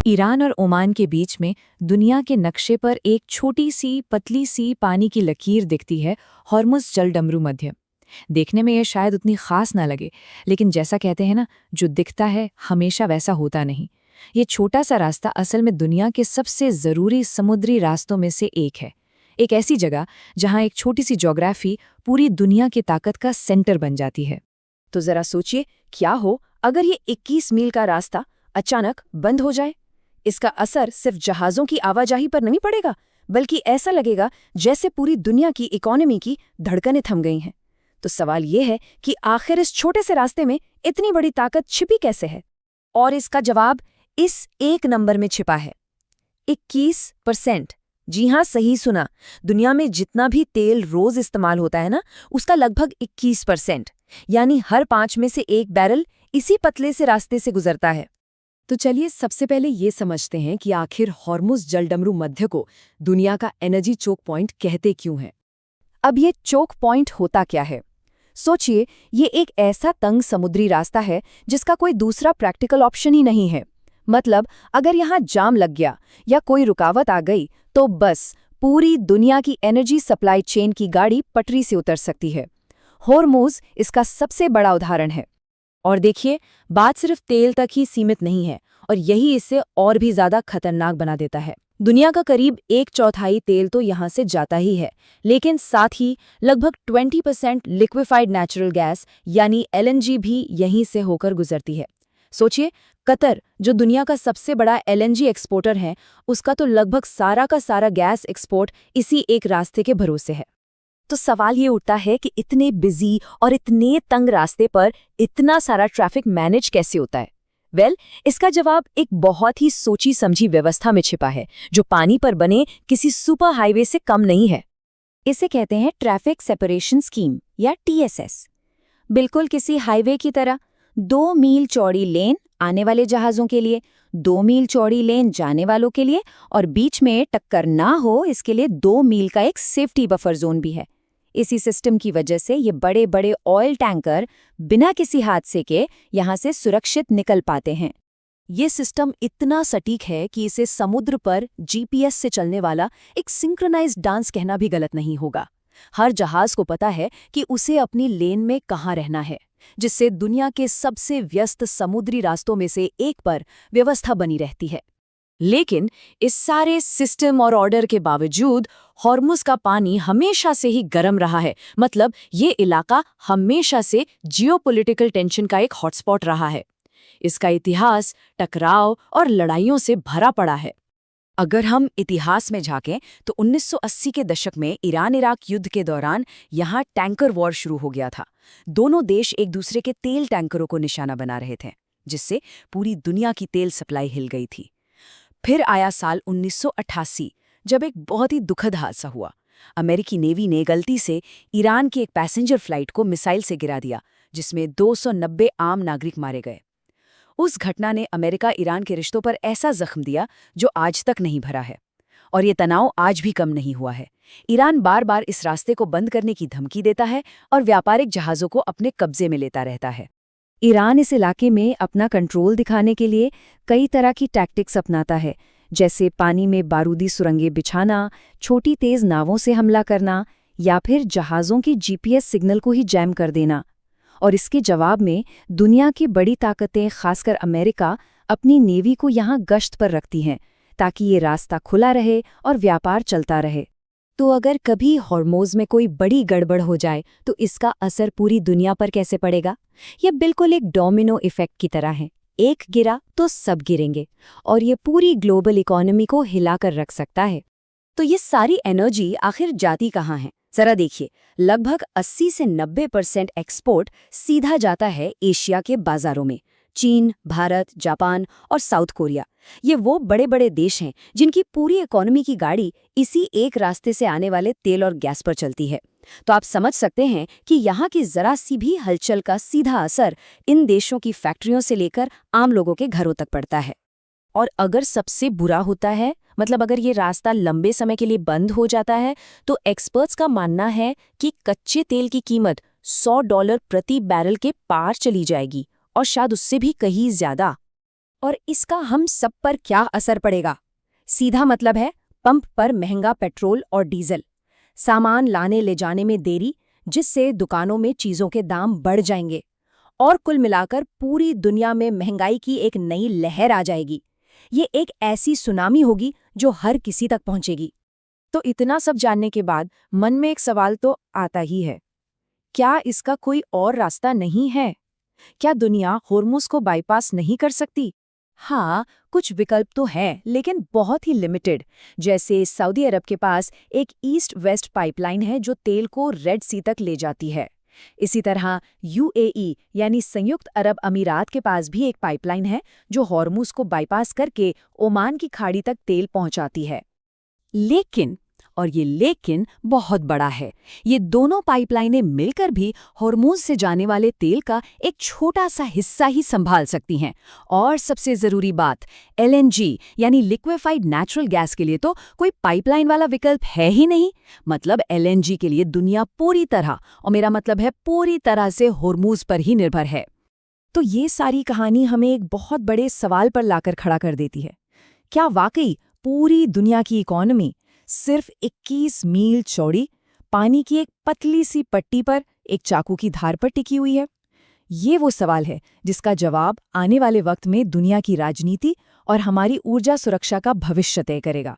Iran और Oman के बीच में दुनिया के नक्शे पर एक छोटी सी पतली सी पानी की लकीर दिखती है, हॉर्मुज़ जलडमरू मध्य। देखने में यह शायद उतनी खास ना लगे, लेकिन जैसा कहते हैं ना, जो दिखता है हमेशा वैसा होता नहीं। ये छोटा सा रास्ता असल में दुनिया के सबसे ज़रूरी समुद्री रास्तों में से एक है। एक ऐसी जगह जहाँ एक छोटी सी ज्योग्राफी पूरी दुनिया की ताकत का सेंटर बन जाती है। तो जरा सोचिए, क्या हो अगर ये 21 मील का रास्ता अचानक बंद हो जाए। इसका असर सिर्फ जहाज़ों की आवाजाही पर नहीं पड़ेगा, बल्कि ऐसा लगेगा जैसे पूरी दुनिया की इकोनॉमी की धड़कनें थम गई हैं। तो सवाल ये है कि आखिर इस छोटे से रास्ते में इतनी बड़ी ताकत छिपी कैसे है? और इसका जवाब इस एक नंबर में छिपा है, 21%। जी हाँ, सही सुना। दुनिया में जितना भी तेल रोज इस्तेमाल होता है ना, उसका लगभग 21%, यानी हर 5 में से 1 बैरल इसी पतले से रास्ते से गुजरता है। तो चलिए सबसे पहले ये समझते हैं कि आखिर हॉर्मुज़ जलडमरू मध्य को दुनिया का एनर्जी चोक पॉइंट कहते क्यों हैं। अब ये चोक पॉइंट होता क्या है? सोचिए, ये एक ऐसा तंग समुद्री रास्ता है जिसका कोई दूसरा प्रैक्टिकल ऑप्शन ही नहीं है। मतलब अगर यहाँ जाम लग गया या कोई रुकावट आ गई तो बस पूरी दुनिया की एनर्जी सप्लाई चेन की गाड़ी पटरी से उतर सकती है। हॉर्मुज़ इसका सबसे बड़ा उदाहरण है। और देखिए, बात सिर्फ तेल तक ही सीमित नहीं है, और यही इसे और भी ज्यादा खतरनाक बना देता है। दुनिया का करीब 1/4 तेल तो यहाँ से जाता ही है, लेकिन साथ ही लगभग 20% लिक्विफाइड नेचुरल गैस यानी LNG भी यहीं से होकर गुजरती है। सोचिए, कतर जो दुनिया का सबसे बड़ा LNG एक्सपोर्टर है, उसका तो लगभग सारा का सारा गैस एक्सपोर्ट इसी एक रास्ते के भरोसे है। तो सवाल ये उठता है कि इतने बिजी और इतने तंग रास्ते पर इतना सारा ट्रैफिक मैनेज कैसे होता है? इसका जवाब एक बहुत ही सोची समझी व्यवस्था में छिपा है, जो पानी पर बने किसी सुपर हाईवे से कम नहीं है। इसे कहते हैं ट्रैफिक सेपरेशन स्कीम या TSS। बिल्कुल किसी हाईवे की तरह 2 मील चौड़ी लेन आने वाले जहाज़ों के लिए, 2 मील चौड़ी लेन जाने वालों के लिए, और बीच में टक्कर ना हो इसके लिए 2 मील का एक सेफ्टी बफर जोन भी है। इसी सिस्टम की वजह से ये बड़े बड़े ऑयल टैंकर बिना किसी हादसे के यहाँ से सुरक्षित निकल पाते हैं। ये सिस्टम इतना सटीक है कि इसे समुद्र पर GPS से चलने वाला एक सिंक्रोनाइज्ड डांस कहना भी गलत नहीं होगा। हर जहाज को पता है कि उसे अपनी लेन में कहाँ रहना है, जिससे दुनिया के सबसे व्यस्त समुद्री रास्तों में से एक पर व्यवस्था बनी रहती है। लेकिन इस सारे सिस्टम और ऑर्डर के बावजूद हॉर्मुज़ का पानी हमेशा से ही गर्म रहा है। मतलब ये इलाका हमेशा से जियोपॉलिटिकल टेंशन का एक हॉटस्पॉट रहा है। इसका इतिहास टकराव और लड़ाइयों से भरा पड़ा है। अगर हम इतिहास में झांकें तो 1980 के दशक में ईरान-इराक युद्ध के दौरान यहाँ टैंकर वॉर शुरू हो गया था। दोनों देश एक दूसरे के तेल टैंकरों को निशाना बना रहे थे, जिससे पूरी दुनिया की तेल सप्लाई हिल गई थी। फिर आया साल 1988, जब एक बहुत ही दुखद हादसा हुआ। अमेरिकी नेवी ने गलती से ईरान की एक पैसेंजर फ्लाइट को मिसाइल से गिरा दिया, जिसमें 290 आम नागरिक मारे गए। उस घटना ने अमेरिका ईरान के रिश्तों पर ऐसा जख्म दिया जो आज तक नहीं भरा है, और ये तनाव आज भी कम नहीं हुआ है। ईरान बार बार इस रास्ते को बंद करने की धमकी देता है और व्यापारिक जहाज़ों को अपने कब्जे में लेता रहता है। ईरान इस इलाके में अपना कंट्रोल दिखाने के लिए कई तरह की टैक्टिक्स अपनाता है, जैसे पानी में बारूदी सुरंगें बिछाना, छोटी तेज नावों से हमला करना, या फिर जहाज़ों की GPS सिग्नल को ही जैम कर देना। और इसके जवाब में दुनिया की बड़ी ताकतें, खासकर अमेरिका, अपनी नेवी को यहाँ गश्त पर रखती हैं, ताकि ये रास्ता खुला रहे और व्यापार चलता रहे। तो अगर कभी हॉर्मुज़ में कोई बड़ी गड़बड़ हो जाए तो इसका असर पूरी दुनिया पर कैसे पड़ेगा? यह बिल्कुल एक डोमिनो इफेक्ट की तरह है। एक गिरा तो सब गिरेंगे, और ये पूरी ग्लोबल इकोनॉमी को हिलाकर रख सकता है। तो ये सारी एनर्जी आखिर जाती कहाँ है? जरा देखिए, लगभग 80 से 90% एक्सपोर्ट सीधा जाता है एशिया के बाजारों में। चीन, भारत, जापान और साउथ कोरिया, ये वो बड़े बड़े देश हैं जिनकी पूरी इकोनॉमी की गाड़ी इसी एक रास्ते से आने वाले तेल और गैस पर चलती है। तो आप समझ सकते हैं कि यहाँ की जरा सी भी हलचल का सीधा असर इन देशों की फैक्ट्रियों से लेकर आम लोगों के घरों तक पड़ता है। और अगर सबसे बुरा होता है, मतलब अगर ये रास्ता लंबे समय के लिए बंद हो जाता है, तो एक्सपर्ट्स का मानना है कि कच्चे तेल की कीमत $100 प्रति बैरल के पार चली जाएगी, और शायद उससे भी कहीं ज्यादा। और इसका हम सब पर क्या असर पड़ेगा? सीधा मतलब है पंप पर महंगा पेट्रोल और डीजल, सामान लाने ले जाने में देरी, जिससे दुकानों में चीजों के दाम बढ़ जाएंगे, और कुल मिलाकर पूरी दुनिया में महंगाई की एक नई लहर आ जाएगी। ये एक ऐसी सुनामी होगी जो हर किसी तक पहुंचेगी। तो इतना सब जानने के बाद मन में एक सवाल तो आता ही है, क्या इसका कोई और रास्ता नहीं है? क्या दुनिया होर्मुज को बाईपास नहीं कर सकती? हाँ, कुछ विकल्प तो हैं, लेकिन बहुत ही लिमिटेड। जैसे सऊदी अरब के पास एक ईस्ट वेस्ट पाइपलाइन है जो तेल को रेड सी तक ले जाती है। इसी तरह यूएई यानी संयुक्त अरब अमीरात के पास भी एक पाइपलाइन है जो हॉर्मुज को बाईपास करके ओमान की खाड़ी तक तेल पहुंचाती है। लेकिन, और ये लेकिन बहुत बड़ा है, ये दोनों पाइपलाइनें मिलकर भी हॉर्मुज से जाने वाले तेल का एक छोटा सा हिस्सा ही संभाल सकती हैं। और सबसे ज़रूरी बात, एलएनजी यानी लिक्विफाइड नेचुरल गैस के लिए तो कोई पाइपलाइन वाला विकल्प है ही नहीं। मतलब एलएनजी के लिए दुनिया पूरी तरह, और मेरा मतलब है पूरी तरह से हॉर्मुज पर ही निर्भर है। तो ये सारी कहानी हमें एक बहुत बड़े सवाल पर लाकर खड़ा कर देती है। क्या वाकई पूरी दुनिया की इकॉनमी सिर्फ 21 मील चौड़ी पानी की एक पतली सी पट्टी पर एक चाकू की धार पर टिकी हुई है? ये वो सवाल है जिसका जवाब आने वाले वक्त में दुनिया की राजनीति और हमारी ऊर्जा सुरक्षा का भविष्य तय करेगा।